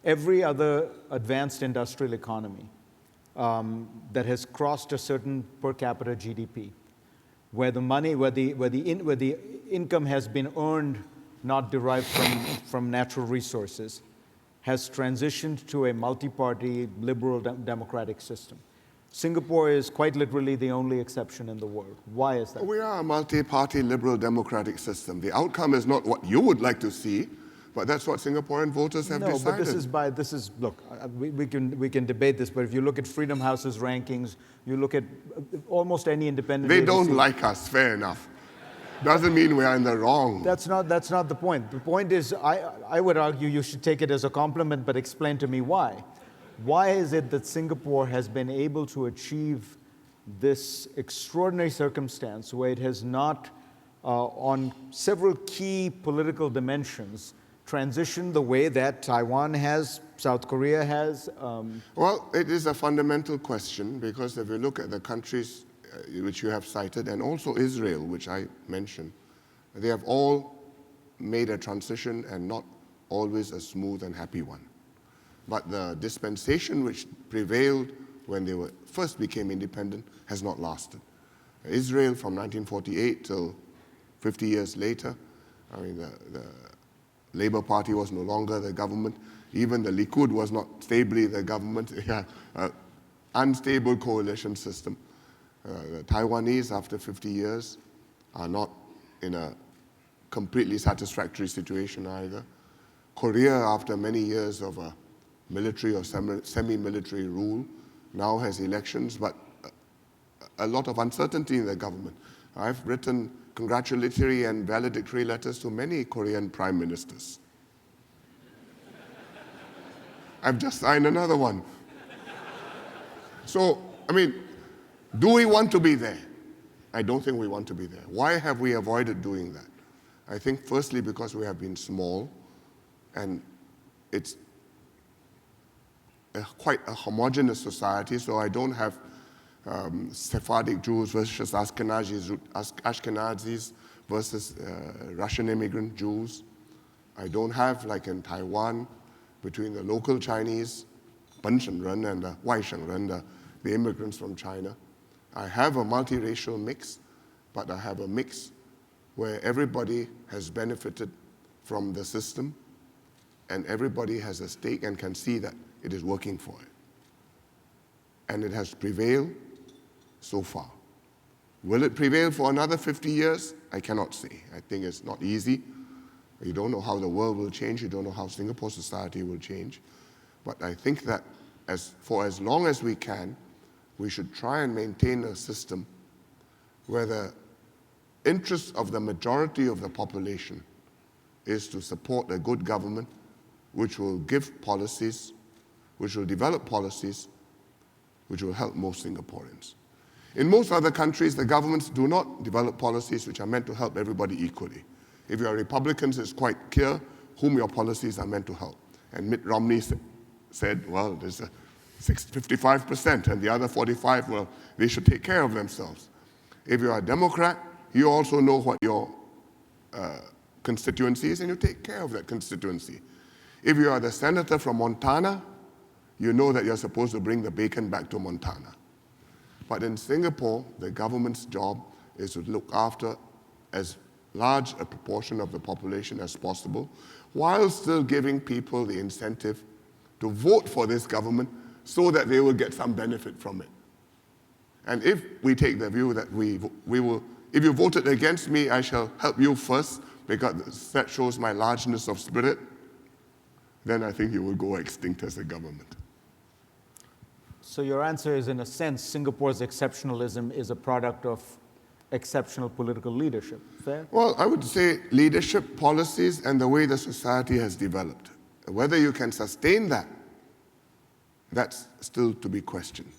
every other advanced industrial economy that has crossed a certain per capita GDP, where the income has been earned, not derived from natural resources, has transitioned to a multi-party liberal democratic system. Singapore is quite literally the only exception in the world. Why is that? We are a multi-party liberal democratic system. The outcome is not what you would like to see, but that's what Singaporean voters have decided. No, but look, we can debate this, but if you look at Freedom House's rankings, you look at almost any independent They agency, don't like us, fair enough. Doesn't mean we are in the wrong. That's not the point. The point is, I would argue you should take it as a compliment, but explain to me why. Why is it that Singapore has been able to achieve this extraordinary circumstance where it has not, on several key political dimensions, transitioned the way that Taiwan has, South Korea has? Well, it is a fundamental question, because if you look at the countries which you have cited, and also Israel, which I mentioned, they have all made a transition, and not always a smooth and happy one. But the dispensation which prevailed when they first became independent has not lasted. Israel, from 1948 till 50 years later, I mean, the Labour Party was no longer the government. Even the Likud was not stably the government. Yeah, unstable coalition system. The Taiwanese, after 50 years, are not in a completely satisfactory situation either. Korea, after many years of a military or semi-military rule, now has elections, but a lot of uncertainty in the government. I've written congratulatory and valedictory letters to many Korean prime ministers. I've just signed another one. So, I mean, do we want to be there? I don't think we want to be there. Why have we avoided doing that? I think firstly because we have been small, and it's quite a homogeneous society, so I don't have Sephardic Jews versus Ashkenazis versus Russian immigrant Jews. I don't have, like in Taiwan, between the local Chinese, Benshengren, and the Waishengren, the immigrants from China. I have a multiracial mix, but I have a mix where everybody has benefited from the system, and everybody has a stake and can see that it is working for it. And it has prevailed so far. Will it prevail for another 50 years? I cannot say. I think it's not easy. You don't know how the world will change. You don't know how Singapore society will change. But I think that for as long as we can, we should try and maintain a system where the interest of the majority of the population is to support a good government which will give policies, which will develop policies, which will help most Singaporeans. In most other countries, the governments do not develop policies which are meant to help everybody equally. If you are Republicans, it's quite clear whom your policies are meant to help. And Mitt Romney said, well, there's a 55%, and the other 45%, well, they should take care of themselves. If you're a Democrat, you also know what your constituency is, and you take care of that constituency. If you are the senator from Montana, you know that you're supposed to bring the bacon back to Montana. But in Singapore, the government's job is to look after as large a proportion of the population as possible, while still giving people the incentive to vote for this government so that they will get some benefit from it. And if we take the view that we will, if you voted against me, I shall help you first, because that shows my largeness of spirit, then I think you will go extinct as a government. So your answer is, in a sense, Singapore's exceptionalism is a product of exceptional political leadership. Fair? Well, I would say leadership, policies, and the way the society has developed. Whether you can sustain that, that's still to be questioned.